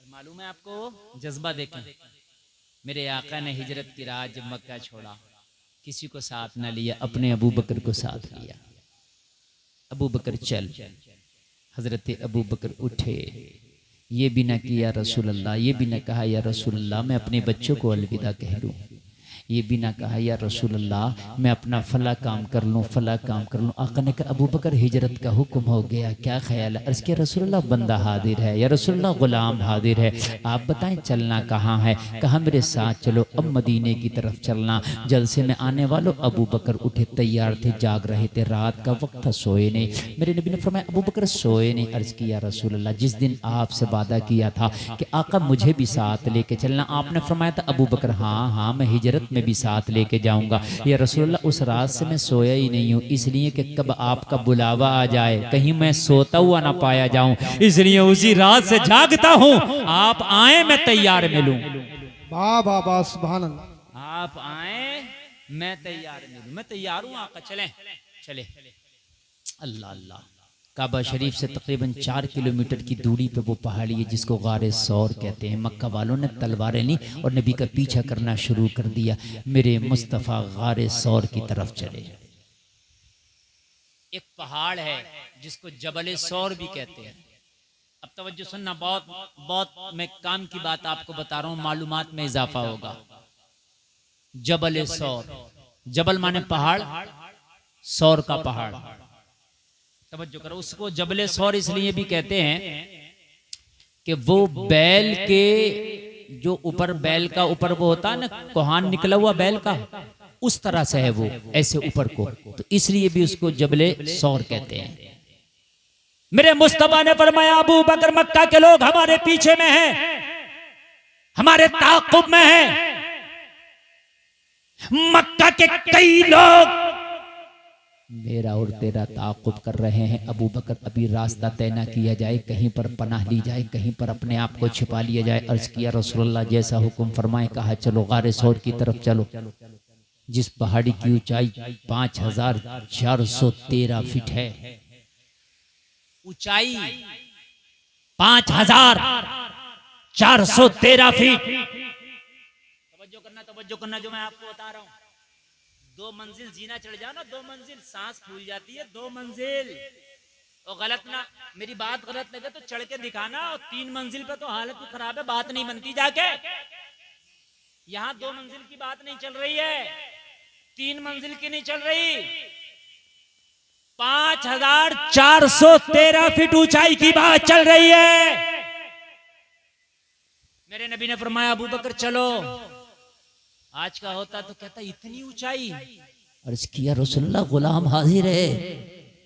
मालूम है आपको जज्बा देखें, मेरे आका ने हिजरत की रात जब मक्का छोड़ा किसी को साथ न लिया, अपने अबू बकर को साथ लिया। अबू बकर चल, हजरत अबू बकर उठे, ये भी ना किया रसूल अल्लाह, ये भी ना कहा या रसूल अल्लाह मैं अपने बच्चों को अलविदा कह दूँ, ये भी ना कहा या रसूल अल्लाह मैं अपना फला काम कर लूँ, फला काम कर लूँ। आका ने कहा अबू बकर हिजरत का हुक्म हो गया, क्या ख्याल है? अर्ज़ किया रसूल अल्लाह बंदा हाजिर है, या रसूल अल्लाह गुलाम हाजिर है, आप बताएं चलना कहाँ है? कहा मेरे साथ चलो, अब मदीने की तरफ चलना, जलसे में आने वालों। अबू बकर उठे, तैयार थे, जाग रहे थे, रात का वक्त था, सोए नहीं। मेरे नबी ने फरमाया अबू बकर सोए नहीं। अर्ज़ किया रसूल अल्लाह जिस दिन आपसे वादा किया था कि आका मुझे भी साथ लेके चलना, आपने फरमाया था अबू बकर हाँ हाँ मैं हिजरत में भी साथ लेके जाऊंगा। या रसूल अल्लाह उस रात से मैं सोया ही नहीं हूँ, इसलिए कि कब आपका बुलावा आ जाए कहीं मैं सोता हुआ ना पाया जाऊं, इसलिए उसी रात से जागता हूँ, आप आए मैं तैयार मिलूं। वाह वाह वाह सुभान अल्लाह। आप आए मैं तैयार मिलूं, मैं तैयार हूँ आका, चले चले। अल्लाह अल्लाह। काबा शरीफ से तकरीबन 4 किलोमीटर की दूरी पे वो पहाड़ी है जिसको गारे सौर कहते हैं। मक्का वालों ने तलवारें ली और नबी का पीछा करना शुरू कर दिया। मेरे मुस्तफ़ा गारे सौर की तरफ चले। एक पहाड़ है जिसको जबल सौर भी कहते हैं। अब तवज्जो सुनना, बहुत बहुत मैं काम की बात आपको बता रहा हूँ, मालूमात में इजाफा होगा। जबल सौर, जबल माने पहाड़, सौर का पहाड़। तवज्जो करो, उसको जबले सौर इसलिए भी कहते हैं कि वो बैल के जो ऊपर, बैल का ऊपर वो होता है ना कोहान निकला हुआ बैल का, उस तरह से है वो ऐसे ऊपर को, तो इसलिए भी उसको जबले सौर कहते हैं। मेरे मुस्तफा ने फरमाया अबू बकर मक्का के लोग हमारे पीछे में हैं, हमारे ताक़ुब में हैं। मक्का के कई लोग मेरा और तेरा ताक़ुब कर रहे हैं। अबू बकर अभी रास्ता तय ना किया जाए, कहीं पर पनाह ली जाए, कहीं पर अपने आप को छिपा लिया जाए। अर्ज़ किया रसूलुल्लाह जैसा हुक्म फरमाए। कहा चलो गारे सौर की तरफ चलो, जिस पहाड़ी की ऊंचाई 5413 फीट है। ऊंचाई 5413 फीट। तवज्जो करना जो मैं आपको बता रहा हूं। 2 मंजिल जीना चढ़ जाओ ना, 2 मंजिल सांस फूल जाती है, 2 मंजिल। और गलत ना, मेरी बात गलत लगे तो चढ़ के दिखाना। और 3 मंजिल पे तो हालत खराब है, बात नहीं बनती जाके। यहां 2 मंजिल की बात नहीं चल रही है, 3 मंजिल की नहीं चल रही, 5413 फीट ऊंचाई की बात चल रही है। मेरे नबी ने फरमाया अबू बकर चलो। आज का होता तो कहता इतनी ऊंचाई। अर्ज़ किया रसूलुल्लाह गुलाम हाजिर है,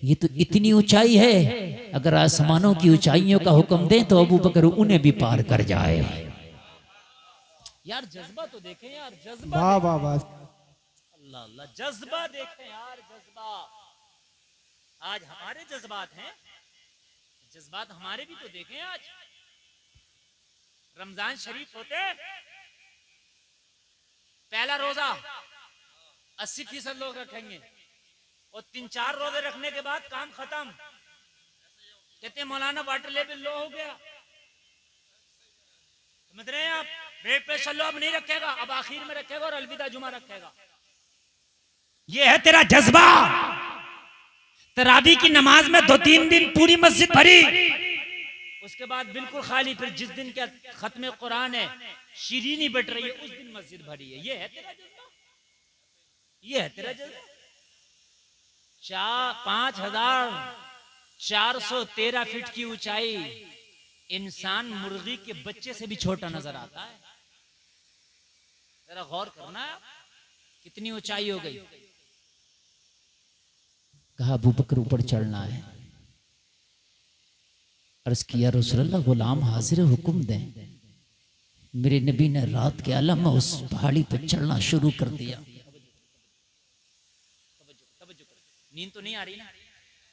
ये तो इतनी ऊंचाई है, अगर आसमानों की ऊंचाइयों का हुक्म दें तो अबू बकर उन्हें भी पार कर जाए। यार जज्बा तो देखें यार, जज्बा। वाह वाह वाह। अल्लाह अल्लाह, जज्बा देखें यार, जज्बा। आज हमारे जज्बात हैं, जज्बात हमारे भी तो देखें। आज रमजान शरीफ होते, पहला रोजा 80% लोग रखेंगे और 3-4 रोजे रखने के बाद काम खत्म। कहते हैं मौलाना वाटर लेवल लो हो गया। समझ रहे हैं आप? ब्रेक पे चलो, अब नहीं रखेगा, अब आखिर में रखेगा और अलविदा जुमा रखेगा। ये है तेरा जज्बा। तरावी की नमाज में 2-3 दिन पूरी मस्जिद भरी, उसके बाद बिल्कुल खाली। फिर जिस दिन का खत्म कुरान है, शीरीनी बट रही है, उस दिन मस्जिद भरी है। ये है तेरा जज्बा, ये है तेरा जज्बा। 5413 फीट की ऊंचाई, इंसान मुर्गी के बच्चे से भी छोटा नजर आता है। जरा गौर करना, कितनी ऊंचाई हो गई। कहा अबू बकर ऊपर चढ़ना है। अर्ज़ किया रसूलुल्लाह गुलाम हाजिर, हुक्म दें। मेरे नबी ने रात के आलम में उस पहाड़ी पर चढ़ना शुरू कर दिया। नींद तो नहीं आ रही ना?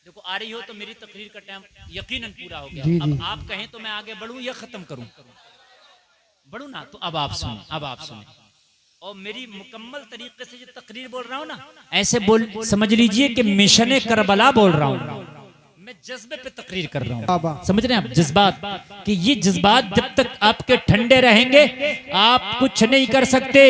देखो आ रही हो तो मेरी तकरीर का टाइम यकीनन पूरा हो गया। अब आप कहें तो मैं आगे बढ़ूं या खत्म करूं? बढ़ूं ना, तो अब आप सुने, अब आप सुने। और मेरी मुकम्मल तरीके से जो तकरीर बोल रहा हूं ना, ऐसे बोल समझ लीजिए कि मिशन करबला बोल रहा हूं। मैं जज्बे पे तकरीर कर रहा हूँ, बाबा समझ रहे हैं आप, जज्बात कि ये जज्बात जब तक आपके ठंडे रहेंगे आप कुछ नहीं कर सकते।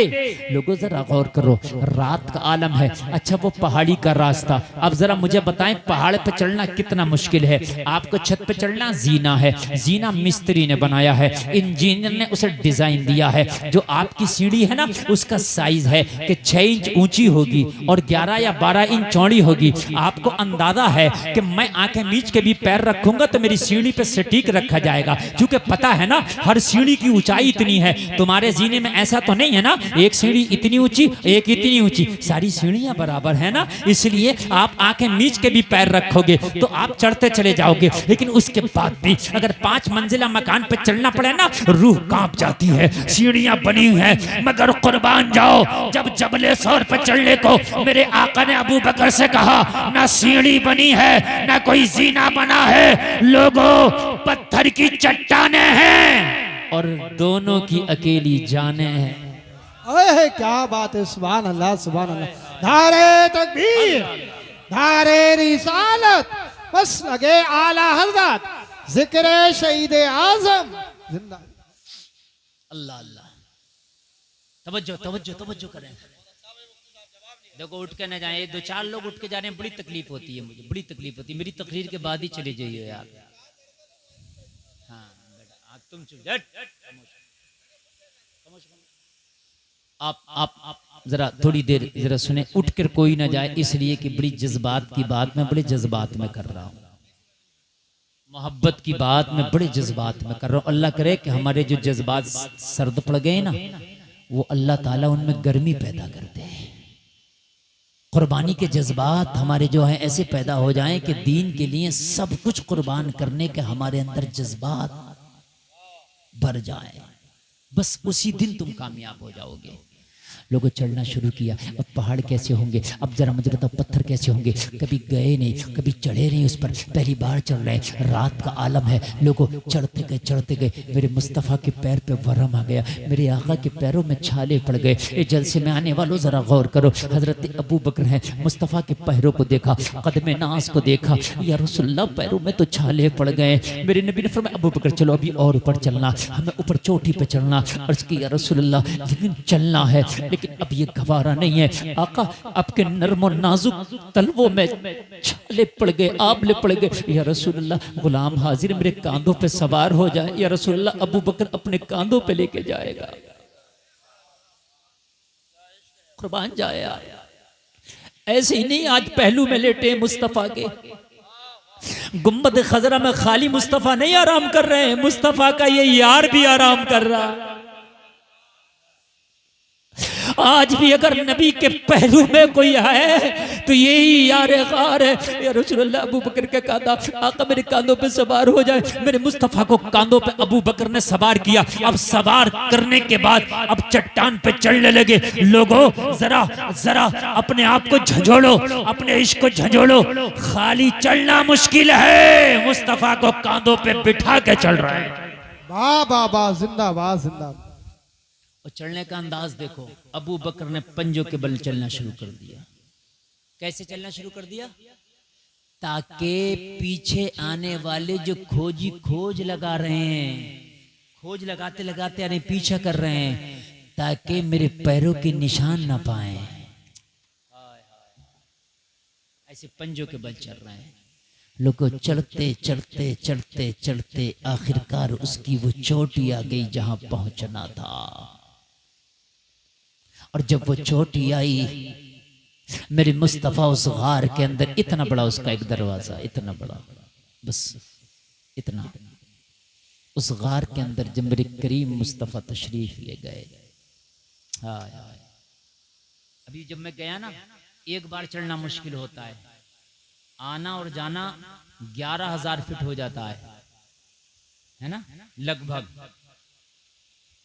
लोगों जरा गौर करो, रात का आलम है, अच्छा वो पहाड़ी का रास्ता, अब जरा मुझे बताएं पहाड़ पे चढ़ना कितना मुश्किल है। आपको छत पे चढ़ना जीना है, जीना मिस्त्री ने बनाया है, इंजीनियर ने उसे डिजाइन दिया है। जो आपकी सीढ़ी है ना उसका साइज है कि 6 इंच ऊंची होगी और 11 या 12 इंच चौड़ी होगी। आपको अंदाजा है कि मैं आंखें मीच के भी पैर रखूंगा तो मेरी सीढ़ी पे सटीक रखा जाएगा, क्योंकि पता है ना हर सीढ़ी की ऊंचाई इतनी है। तुम्हारे जीने में ऐसा तो नहीं है ना एक सीढ़ी इतनी ऊंची एक इतनी ऊंची, सारी सीढ़ियां बराबर है ना, इसलिए आप आंखें मीच के भी पैर रखोगे तो आप चढ़ते चले जाओगे। लेकिन उसके बाद भी अगर 5 मंजिला मकान पे चढ़ना पड़े ना रूह कांप जाती है। सीढ़ियां बनी हैं मगर कुर्बान जाओ जब जबले सौर पे चढ़ने को मेरे आका ने अबू बकर से कहा, ना सीढ़ी बनी है ना कोई जीना बना है, लोगों पत्थर की चट्टाने हैं और दोनों की अकेली जाने हैं। अरे क्या बात है, सुभान अल्लाह सुभान अल्लाह। नारे तकबीर, नारे रिसालत, बस लगे आला हजरत, जिक्र शहीद आजम जिंदा। अल्लाह अल्लाह, तवज्जो तवज्जो तवज्जो करें। देखो उठ के न जाए, 2-4 लोग उठ के जा रहे हैं, बड़ी तकलीफ होती है मुझे, बड़ी तकलीफ होती है। मेरी तकरीर के बाद ही चले जाइए यार। हाँ बेटा तुम चुप आप जरा थोड़ी देर जरा सुने, उठ कर कोई ना जाए, इसलिए कि बड़ी जज्बात की बात मैं बड़े जज्बात में कर रहा हूँ, मोहब्बत की बात मैं बड़े जज्बात में कर रहा हूँ। अल्लाह करे कि हमारे जो जज्बात सर्द पड़ गए ना वो अल्लाह ताला उनमें गर्मी पैदा करते हैं। कुर्बानी के जज्बात हमारे जो हैं ऐसे पैदा हो जाएं कि दीन के लिए सब कुछ कुर्बान करने के हमारे अंदर जज्बात भर जाए, बस उसी दिन तुम कामयाब हो जाओगे। लोगों चढ़ना शुरू किया, अब पहाड़ कैसे होंगे, अब जरा मुझे बताओ पत्थर कैसे होंगे, कभी गए नहीं कभी चढ़े नहीं उस पर, पहली बार चढ़ रहे हैं, रात का आलम है। लोगों चढ़ते गए, मेरे मुस्तफ़ा के पैर पे वरम आ गया, मेरे आका के पैरों में छाले पड़ गए। ये जलसे में आने वालों जरा गौर करो, हजरत अबू बकर हैं, मुस्तफ़ा के पैरों को देखा, कदम नाज को देखा, या रसूलल्लाह पैरों में तो छाले पड़ गए। मेरे नबी ने फरमाया अबू बकर चलो अभी और ऊपर चलना, हमें ऊपर चोटी पे चलना। अर्ज़ की या रसूलल्लाह लेकिन चलना है, लेकिन अब ये गवारा नहीं है आका, आपके नर्म और नाजुक तलवों में छाले पड़ गए, आबले पड़ गए। या रसूलल्लाह गुलाम हाजिर मेरे कांधों पे सवार हो जाए। या रसूलल्लाह अबू बकर अपने कांधों पे लेके जाएगा, कुर्बान जाए। ऐसे ही नहीं आज पहलू में लेटे मुस्तफा के, गुम्बद खजरा में खाली मुस्तफा नहीं आराम कर रहे हैं, मुस्तफा का ये यार भी आराम कर रहा है। आज भी अगर नबी के पहलू में कोई आए तो यही यार ग़ार है। या रसूलुल्लाह अबू बकर के कांधा, आका मेरे कांधों पे सवार हो जाए। मेरे मुस्तफ़ा को कांधों पे अबू बकर ने सवार किया। अब सवार करने के बाद अब चट्टान पे चढ़ने लगे। लोगों जरा जरा अपने आप को झंझोड़ो, अपने इश्क को झंझोड़ो, खाली चलना मुश्किल है, मुस्तफ़ा को कांधों पे बिठा के चल रहा है। वाह वाह वाह, जिंदाबाद जिंदाबाद। और चलने का अंदाज देखो, अबू बकर ने पंजों के बल चलना शुरू कर दिया। कैसे चलना शुरू कर दिया? ताकि पीछे आने वाले जो खोजी खोज लगा रहे हैं, खोज लगाते लगाते यानी पीछा कर रहे हैं, ताकि मेरे पैरों के निशान ना पाए। ऐसे पंजों के बल चल रहे हैं। लोगों चढ़ते चढ़ते चढ़ते चढ़ते आखिरकार उसकी वो चोटी आ गई जहां पहुंचना था। और जब वो चोटी आई, मेरे मुस्तफ़ा उस गार के अंदर, इतना बड़ा उसका एक दरवाजा, इतना बड़ा, बस इतना, उस गार के अंदर जब मेरे करीम मुस्तफ़ा तशरीफ ले गए। हाय, अभी जब मैं गया ना, एक बार चढ़ना मुश्किल होता है, आना और जाना 11,000 फीट हो जाता है ना लगभग।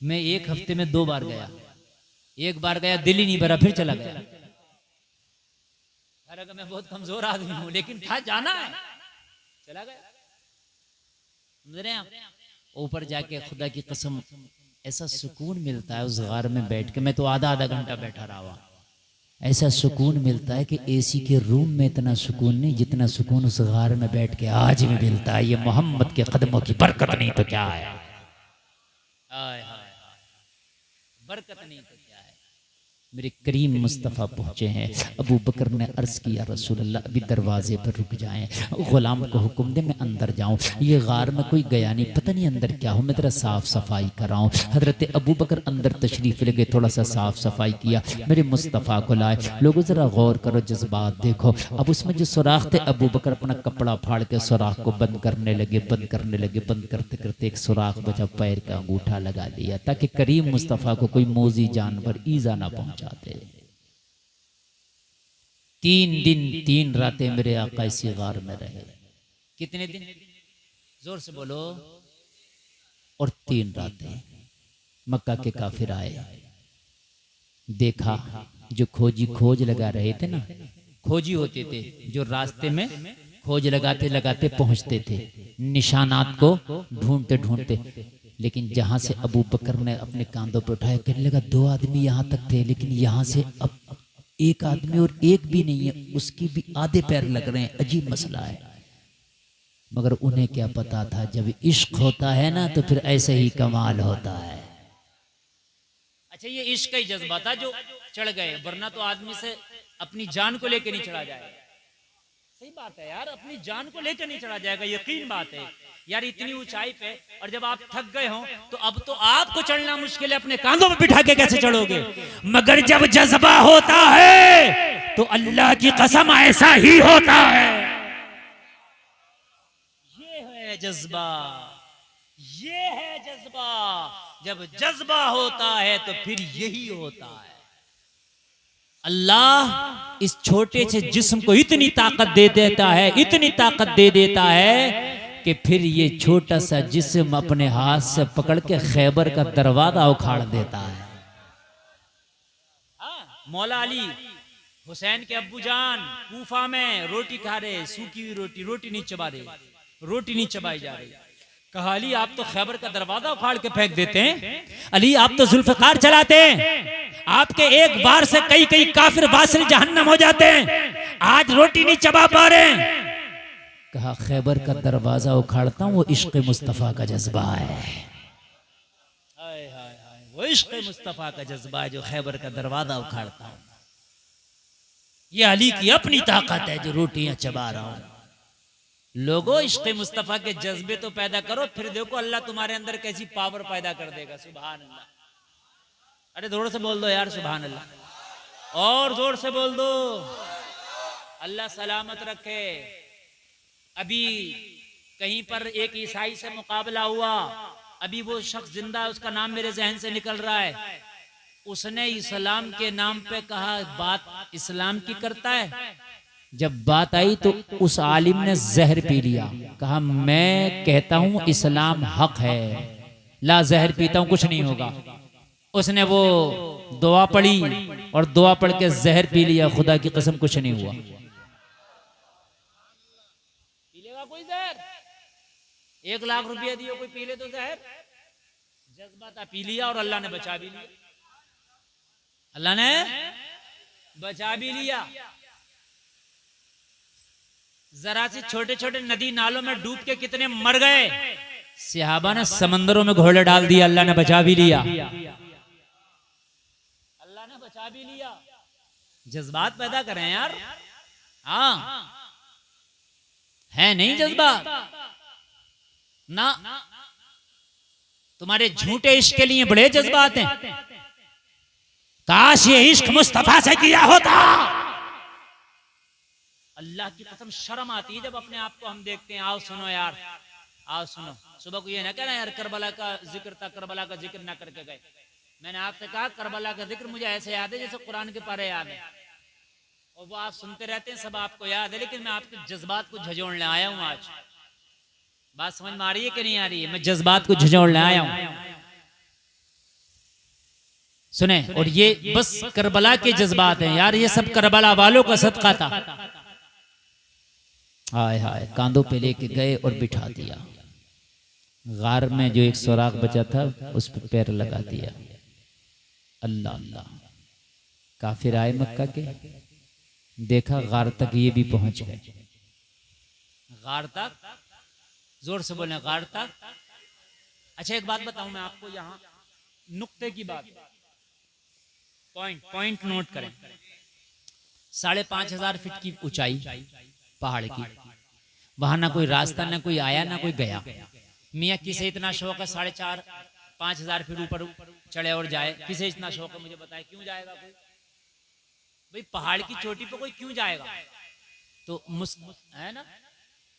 मैं एक हफ्ते में 2 बार गया, एक बार गया दिल ही नहीं भरा, फिर चला गया। अरे मैं बहुत कमजोर आदमी हूं, लेकिन था जाना है, चला गया। समझ रहे हैं आप? ऊपर जाके खुदा की कसम ऐसा सुकून मिलता है उस गार में बैठ के। मैं तो आधा घंटा बैठा रहा हुआ, ऐसा सुकून मिलता है कि एसी के रूम में इतना सुकून नहीं जितना सुकून उस गार में बैठ के आज भी मिलता है। ये मोहम्मद के कदमों की बरकत नहीं तो क्या है? हाय हाय, बरकत नहीं तो क्या है? मेरे करीम मुस्तफ़ा पहुँचे हैं। अबू बकर ने अर्ज़ किया रसूल अल्लाह अभी दरवाजे पर रुक जाएं, ग़ुलाम को हुक्म दे मैं अंदर जाऊं। ये गार में कोई गया नहीं, पता नहीं अंदर क्या हो, मैं तेरा साफ़ सफाई कराऊं। हज़रत अबू बकर अंदर तशरीफ़ ले गए, थोड़ा सा साफ़ सफाई किया, मेरे मुस्तफ़ा को लाए। लोगों ज़रा गौर करो, जज्बात देखो। अब उसमें जो सुराख थे, अबू बकर अपना कपड़ा फाड़ के सुराख को बंद करने लगे, बंद करने लगे। बंद करते करते एक सुराख बचा, पैर का अंगूठा लगा लिया ताकि करीम मुस्तफ़ा को कोई मोजी जानवर ईजा ना पहुंचाते। 3 दिन 3 रातें मेरे आका इसी गार में रहे। कितने दिन? जोर से बोलो। और 3 रातें। मक्का के काफिर आए, देखा जो खोजी खोज लगा रहे थे ना, खोजी होते थे जो रास्ते में खोज लगाते लगाते पहुंचते थे, निशानात को ढूंढते ढूंढते। लेकिन जहां से अबू बकर ने अपने कांधों पर उठाया, कहने लगा 2 आदमी यहां तक थे, लेकिन यहां से अब 1 आदमी और 1 भी नहीं है, उसकी भी आधे पैर लग रहे हैं। अजीब मसला है। मगर उन्हें क्या पता था, जब इश्क होता है ना तो फिर ऐसे ही कमाल होता है। अच्छा, ये इश्क का ही जज्बा था जो चढ़ गए, वरना तो आदमी से अपनी जान को लेकर नहीं चढ़ा जाएगा। सही बात है यार, अपनी जान को लेकर नहीं चढ़ा जाएगा, यकीन बात है यार। इतनी ऊंचाई पे, और जब आप थक गए हो तो अब तो आपको चढ़ना मुश्किल है, अपने कांधों पे बिठा के कैसे चढ़ोगे? मगर जब जज्बा होता है तो अल्लाह की कसम ऐसा ही होता है। ये है जज्बा, ये है जज्बा। जब जज्बा होता है तो फिर यही होता है। अल्लाह इस छोटे से जिस्म को इतनी ताकत दे देता है, इतनी ताकत दे देता है कि फिर ये छोटा सा जिस्म अपने हाथ से पकड़ के खैबर का दरवाजा उखाड़ देता है। मौला अली हुसैन के अब्बू जान कूफा में रोटी खा रहे, सूखी हुई रोटी, रोटी नहीं चबा रहे, रोटी नहीं चबाई जा रही। कहा अली आप तो खैबर का दरवाजा उखाड़ के फेंक देते हैं, अली आप तो जुल्फकार चलाते हैं, आपके एक बार से कई कई काफिर वासिल जहन्नम हो जाते हैं, आज रोटी नहीं चबा पा रहे। कहा खैबर का दरवाजा उखाड़ता हूं, वो इश्क मुस्तफा का जज्बा है। हाय हाय हाय, वो इश्क मुस्तफा का जज्बा है जो खैबर का दरवाजा उखाड़ता हूं। ये अली की अपनी ताकत है जो रोटियां चबा रहा हूं। लोगों, इश्क मुस्तफा के जज्बे तो पैदा करो, फिर देखो अल्लाह तुम्हारे अंदर कैसी पावर पैदा कर देगा। सुभान अल्लाह। अरे जोर से बोल दो यार, सुभान अल्लाह, और जोर से बोल दो। अल्लाह सलामत रखे। अभी कहीं पर एक ईसाई से मुकाबला हुआ, अभी वो शख्स जिंदा है, उसका नाम मेरे जहन से निकल रहा है। उसने इस्लाम के नाम पे कहा बात इस्लाम की करता है। जब बात आई तो उस आलिम ने जहर पी लिया, कहा मैं कहता हूं इस्लाम हक है, ला जहर पीता हूं कुछ नहीं होगा। उसने वो दुआ पढ़ी और दुआ पढ़ के जहर पी लिया, खुदा की कसम कुछ नहीं हुआ। कोई जहर 1 लाख रुपया दियो, कोई पी ले तो जहर, जज्बा था, पी लिया और अल्लाह ने बचा भी लिया, अल्लाह ने बचा भी लिया। जरा से छोटे छोटे नदी नालों में डूब के कितने मर गए, सहाबा ने समंदरों में घोड़े डाल दिया, अल्लाह ने बचा भी लिया, अल्लाह ने बचा भी लिया। जज्बात पैदा करें यार। हाँ है नहीं जज्बा ना, तुम्हारे झूठे इश्क के लिए बड़े जज्बात हैं। काश ये इश्क मुस्तफा से किया होता। अल्लाह की कसम शर्म आती है जब अपने आप को हम देखते हैं। आओ सुनो यार, आओ सुनो। सुबह को ये ना कहना यार करबला का जिक्र था, करबला का जिक्र ना करके गए। मैंने आपसे कहा करबला का जिक्र मुझे ऐसे याद है जैसे कुरान के पारे याद है, और वो आप सुनते रहते हैं, सब आपको याद है, लेकिन मैं आपके जज्बात को झंझोड़ने आया हूं आज। बात समझ में आ रही है कि नहीं आ रही है? मैं जज्बात को झंझोड़ने आया हूं। सुने, और ये बस करबला के जज्बात हैं यार, ये सब करबला वालों का सदका था। हाय हाय, कांधों पे लेके गए और बिठा दिया। गार में जो एक सुराख बचा था उस पर पैर लगा दिया। अल्लाह अल्लाह, काफिर आए मक्का के, देखा गार तक ये भी पहुंच गए। गार तक, जोर से बोले गार तक। अच्छा एक बात बताऊं मैं आपको, यहां नुक्ते की बात, पॉइंट नोट करें। 5,500 फीट की ऊंचाई पहाड़ की, वहां ना कोई रास्ता, ना कोई आया, ना कोई गया। मियाँ किसे इतना शौक है 4,500-5,000 फीट ऊपर चढ़े और जाए? किसे इतना शौक है मुझे बताए, क्यों जाएगा कोई? भाई पहाड़ की चोटी पे कोई क्यों जाएगा? तो है ना,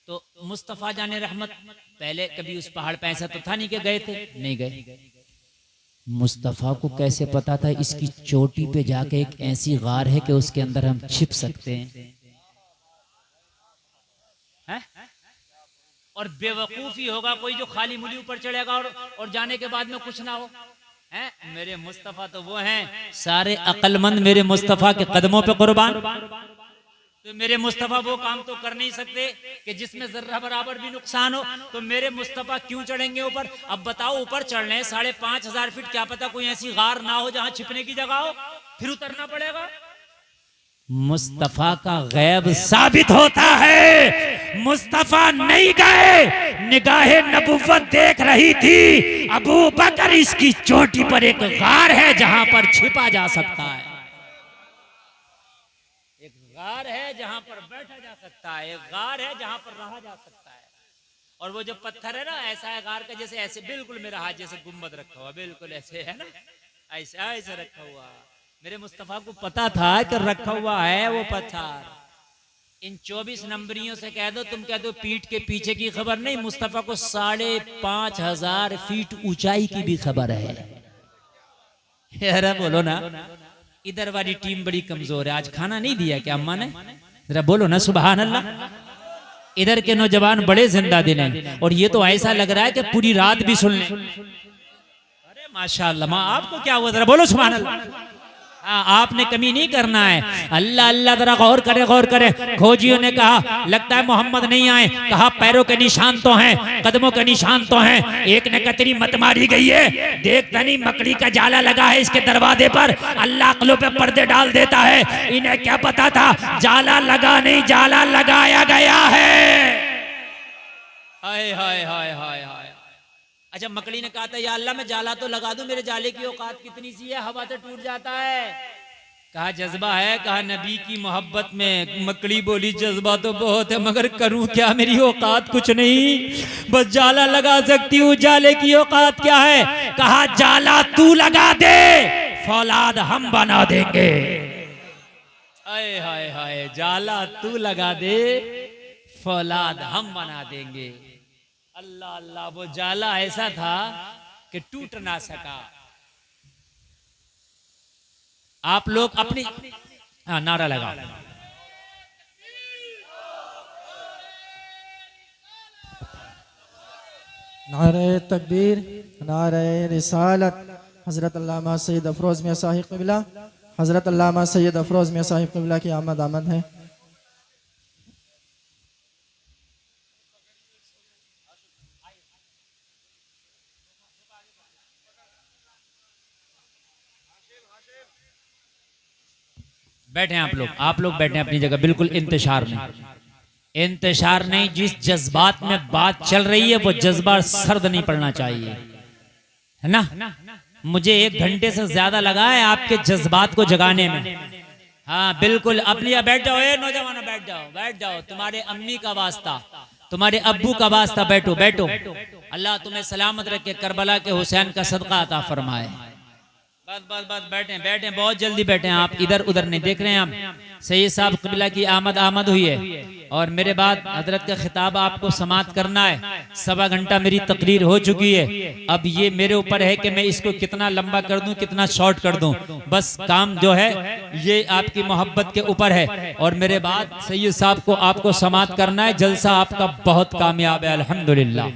तो मुस्तफा जाने रहमत पहले कभी उस पहाड़ पे ऐसा तो था नहीं कि गए थे, नहीं गए। मुस्तफा को कैसे पता था इसकी चोटी पे जाके एक ऐसी गार है कि उसके अंदर हम छिप सकते हैं? है? और बेवकूफी होगा कोई जो खाली मुली ऊपर चढ़ेगा और जाने के बाद में कुछ ना हो। है? मेरे मुस्तफा तो वो हैं, सारे अक्लमंद मेरे मुस्तफा के कदमों पे कुर्बान। तो मेरे मुस्तफा वो काम तो कर नहीं सकते कि जिसमें जर्रा बराबर भी नुकसान हो, तो मेरे मुस्तफा क्यों चढ़ेंगे ऊपर? अब बताओ, ऊपर चढ़ने 5,500 फीट, क्या पता कोई ऐसी गार ना हो जहां छिपने की जगह हो, फिर उतरना पड़ेगा। मुस्तफा का गैब साबित होता है। मुस्तफा नहीं गए, निगाहे नबुव्वत देख रही थी अबू बकर इसकी चोटी पर एक गार है जहां पर छिपा जा सकता है, एक गार है जहां पर बैठा जा सकता है, एक गार है जहां पर रहा जा सकता है। और वो जो पत्थर है ना, ऐसा है गार का जैसे ऐसे बिल्कुल मेरा हाथ जैसे गुम्बद रखा हुआ, बिल्कुल ऐसे है ना, ऐसे ऐसे रखा हुआ। मेरे मुस्तफा को पता था कि रखा हुआ है वो पत्थर। इन 24 नंबरियों से कह दो, तुम कह दो पीठ के पीछे की खबर नहीं, मुस्तफा को 5,500 फीट ऊंचाई की भी खबर है। अरे बोलो ना, इधर वाली टीम बड़ी कमजोर है। आज खाना नहीं दिया क्या अम्मा ने? जरा बोलो ना सुभान अल्लाह। इधर के नौजवान बड़े जिंदा दिल हैं, और ये तो ऐसा लग रहा है कि पूरी रात भी सुन लें। अरे माशाअल्लाह, माँ आपको क्या हुआ? जरा बोलो सुभान अल्लाह। हाँ, आपने कमी नहीं करना है। अल्लाह अल्लाह, जरा गौर करे, गौर करे। खोजियों ने कहा लगता है मोहम्मद नहीं आए, कहा पैरों के निशान तो हैं, कदमों के निशान तो हैं। एक ने कतरी मत मारी गई है, देखता नहीं मकड़ी का जाला लगा है इसके दरवाजे पर। अल्लाह अक्लों पे पर्दे डाल देता है, इन्हें क्या पता था जाला लगा नहीं, जाला लगाया गया है। हाय हाय हाय हाय हाय। अच्छा मकड़ी ने कहा था या अल्लाह मैं जाला तो लगा दूं, मेरे जाले की औकात कितनी सी है, हवा से टूट जाता है। कहा जज्बा है, कहा नबी की मोहब्बत में। मकड़ी बोली जज्बा तो बहुत है, मगर करूं क्या, मेरी औकात कुछ नहीं, बस जाला लगा सकती हूँ, जाले की औकात क्या है? कहा जाला तू लगा दे, फौलाद हम बना देंगे। हाय हाय हाय, जाला तू लगा दे, फौलाद हम बना देंगे। अल्लाह अल्लाह, वो जाला ऐसा था कि टूट ना सका। आप लोग अपनी नारा लगा। नारे तकबीर, नारे रिसालत। हजरत अल्लामा सैयद अफरोज मियां साहिब क़िबला, हजरत अल्लामा सैयद अफरोज मियां साहिब क़िबला की आमद है। बैठे आप लोग बैठे अपनी जगह, बिल्कुल इंतशार नहीं, इंतशार नहीं। जिस जज्बात में बात चल रही है वो जज्बा सर्द नहीं पड़ना चाहिए, है ना। मुझे 1 घंटे से ज्यादा लगा है आपके जज्बात को जगाने में। हाँ बिल्कुल, अपनी बैठ जाओ, नौजवानों बैठ जाओ, बैठ जाओ। तुम्हारे अम्मी का वास्ता, तुम्हारे अब्बू का वास्ता, बैठो बैठो। अल्लाह तुम्हें सलामत रखे, करबला के हुसैन का सदका अता फरमाए। बस बस बस, बैठे बैठे, बहुत जल्दी बैठे। आप इधर उधर नहीं देख रहे हैं। आप सैयद साहब क़िबला की आमद हुई है, और मेरे बाद हजरत का खिताब आपको समाप्त करना है। 1.25 घंटा मेरी तकरीर हो चुकी है। अब ये मेरे ऊपर है कि मैं इसको कितना लंबा कर दूं, कितना शॉर्ट कर दूं। बस काम जो है ये आपकी मोहब्बत के ऊपर है, और मेरे बाद सैयद साहब को आपको समाप्त करना है। जलसा आपका बहुत कामयाब है अल्हम्दुलिल्लाह।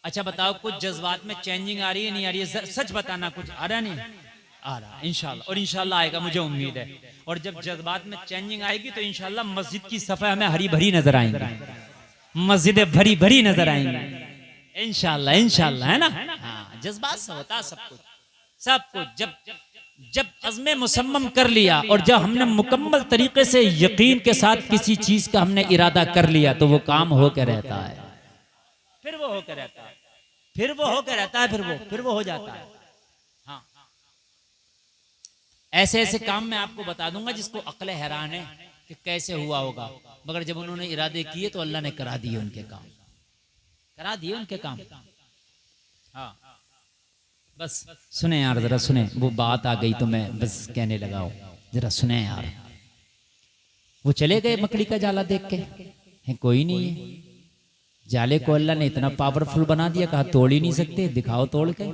अच्छा बताओ, कुछ जज्बात में चेंजिंग आ रही है, नहीं आ रही है? सच बताना, कुछ आ रहा नहीं? आ रहा इंशाल्लाह, और इंशाल्लाह आएगा, मुझे उम्मीद है। और जब जज्बात में चेंजिंग आएगी तो इंशाल्लाह मस्जिद की सफाई हमें हरी भरी नजर आएंगी, मस्जिदें भरी भरी नजर आएंगी इंशाल्लाह, इंशाल्लाह, है ना। हाँ, जज्बात से होता सब कुछ, सब कुछ। जब जब अज़्म मुसम्मम कर लिया और जब हमने मुकम्मल तरीके से यकीन के साथ किसी चीज का हमने इरादा कर लिया तो वो काम होकर रहता है, फिर वो होकर रहता है, फिर वो होकर रहता है, फिर वो हो जाता है। हाँ, ऐसे ऐसे काम मैं आपको बता दूंगा जिसको अक्ल हैरान है कि कैसे हुआ होगा, मगर जब उन्होंने इरादे किए तो अल्लाह ने करा दिए उनके काम, करा दिए उनके काम। हाँ, बस सुने यार, जरा सुने, वो बात आ गई तो मैं बस कहने लगा हूं, जरा सुने यार। वो चले गए मकड़ी का जाला देख के, है कोई नहीं है, जाले को अल्लाह ने इतना पावरफुल बना दिया, कहा तोड़ ही नहीं सकते, दिखाओ तोड़ के।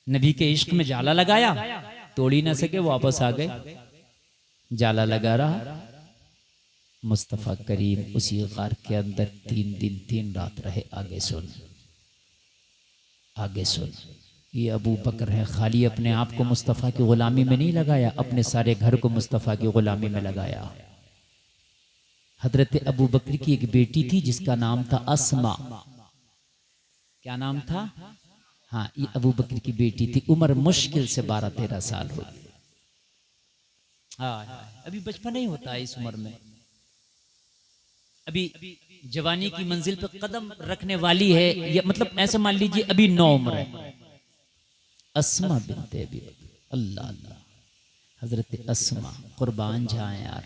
नबी के इश्क में जाला लगाया, तोड़ ही ना सके, वापस आ गए, जाला लगा रहा। मुस्तफ़ा करीम उसी गार के अंदर 3 दिन 3 रात रहे। आगे सुन, आगे सुन, ये अबू बकर है, खाली अपने आप को मुस्तफ़ा की गुलामी में नहीं लगाया, अपने सारे घर को मुस्तफ़ा की गुलामी में लगाया। हजरत अबू बकर की एक बेटी थी जिसका नाम था अस्मा। क्या नाम था? हाँ, ये अबू बकर की बेटी थी, उम्र मुश्किल से 12-13 साल हो गई। हाँ, अभी बचपन नहीं होता है इस उम्र में, अभी जवानी की मंजिल पर कदम रखने वाली है, या मतलब ऐसे मान लीजिए अभी 9 उम्र है। अस्मा बिनते अबी बकर, अल्लाह अल्लाह, हजरत अस्मा कुर्बान जाए यार,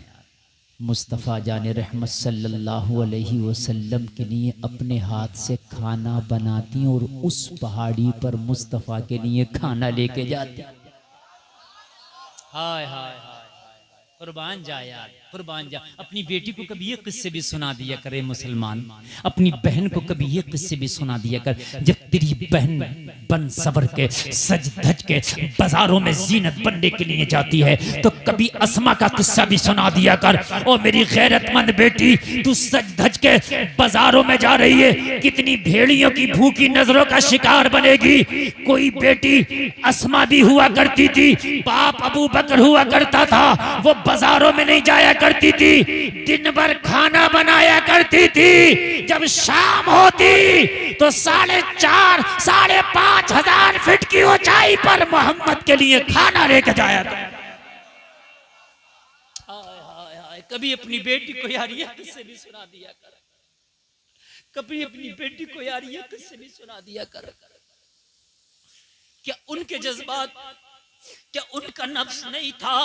मुस्तफ़ा जाने रहमत सल्लल्लाहु अलैहि वसल्लम के लिए अपने हाथ से खाना बनाती और उस पहाड़ी पर मुस्तफ़ा के लिए खाना लेके जाती। हाय हाय हाय, कुर्बान जा यार, कुर्बान जा। अपनी बेटी को कभी ये किस्से भी सुना दिया करे मुसलमान, अपनी बहन को कभी ये किस्से भी सुना दिया कर। जब तेरी बहन बन सवर के सज धज के बाजारों में जीनत बनने के लिए जाती है तो कभी अस्मा का किस्सा भी सुना दिया कर। ओ मेरी गैरतमंद बेटी, तू सज धज के बाजारों में जा रही है, कितनी भेड़ियों की भूखी नजरों का शिकार बनेगी। कोई बेटी अस्मा भी हुआ करती थी, बाप अबू बकर हुआ करता था, वो बाजारों में नहीं जाया करती थी, दिन भर खाना बनाया करती थी। जब शाम होती तो 4,500 5,000 फीट की ऊंचाई पर मोहम्मद के लिए खाना लेके जाया करती। कभी अपनी बेटी को यार ये किस्से भी सुना दिया कर, कभी अपनी बेटी को यार ये किस्से भी सुना दिया कर। क्या उनके जज्बात, क्या उनका नफ्स नहीं था,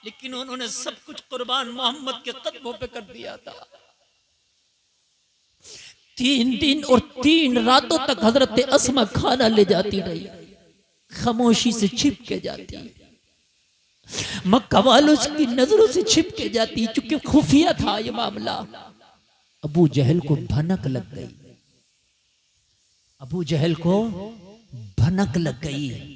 लेकिन उन्होंने सब कुछ कुर्बान मोहम्मद के कदमों पे कर दिया था। 3 दिन और 3 रातों तक हजरत अस्मा खाना ले जाती रही, खामोशी से छिप के जाती, मक्का वालों की नजरों से छिप के जाती, चूंकि खुफिया था ये मामला। अबू जहल को भनक लग गई, अबू जहल को भनक लग गई।